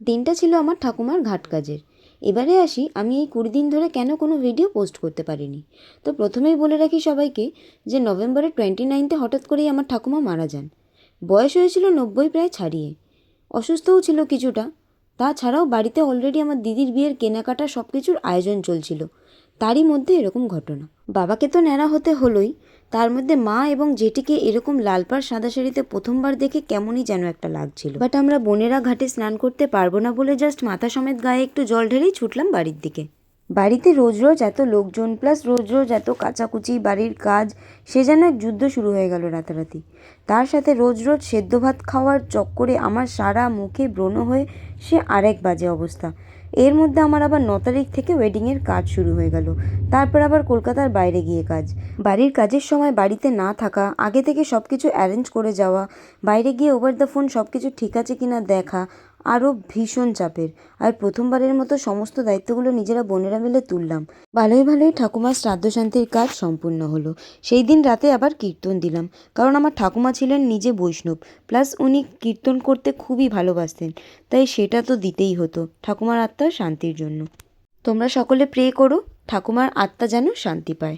দিনটা ছিল আমার ঠাকুমার ঘাট কাজের। এবারে আসি আমি এই 20 দিন ধরে কেন কোনো ভিডিও পোস্ট করতে পারিনি। তো প্রথমেই বলে রাখি সবাইকে যে নভেম্বরের 29 হঠাৎ করেই আমার ঠাকুমা মারা যান। বয়স হয়েছিল 90 প্রায় ছাড়িয়ে। অসুস্থও ছিল কিছুটা। তাছাড়াও বাড়িতে অলরেডি আমার দিদির বিয়ের কেনাকাটা সব কিছুর আয়োজন চলছিল, তারই মধ্যে এরকম ঘটনা। বাবাকে তো ন্যাড়া হতে হলোই, তার মধ্যে মা এবং জেঠিকে এরকম লাল পাড় সাদা শাড়িতে প্রথমবার দেখে কেমনই যেন একটা লাগছিল। বাট আমরা বোনেরা ঘাটে স্নান করতে পারবো না বলে জাস্ট মাথা সমেত গায়ে একটু জল ঢেলেই ছুটলাম বাড়ির দিকে। বাড়িতে রোজ রোজ এত লোকজন প্লাস রোজ রোজ এত কাচাকুচি বাড়ির কাজ, সে যেন এক যুদ্ধ শুরু হয়ে গেল রাতারাতি। তার সাথে রোজ রোজ সেদ্ধ ভাত খাওয়ার চক্করে আমার সারা মুখে ব্রণ হয়ে সে আরেক বাজে অবস্থা। এর মধ্যে আমার আবার 9 তারিখ থেকে ওয়েডিংয়ের কাজ শুরু হয়ে গেল। তারপর আবার কলকাতার বাইরে গিয়ে কাজ, বাড়ির কাজের সময় বাড়িতে না থাকা, আগে থেকে সব কিছু অ্যারেঞ্জ করে যাওয়া, বাইরে গিয়ে ওভার দ্য ফোন সব কিছু ঠিক আছে কিনা দেখা, আরও ভীষণ চাপের। আর প্রথমবারের মতো সমস্ত দায়িত্বগুলো নিজেরা বোনেরা মিলে তুললাম। ভালোই ভালোই ঠাকুমার শ্রাদ্ধ শান্তির কাজ সম্পূর্ণ হলো। সেই দিন রাতে আবার কীর্তন দিলাম, কারণ আমার ঠাকুমা ছিলেন নিজে বৈষ্ণব, প্লাস উনি কীর্তন করতে খুবই ভালোবাসতেন, তাই সেটা তো দিতেই হতো ঠাকুমার আত্মার শান্তির জন্য। তোমরা সকলে প্রে করো ঠাকুমার আত্মা যেন শান্তি পায়।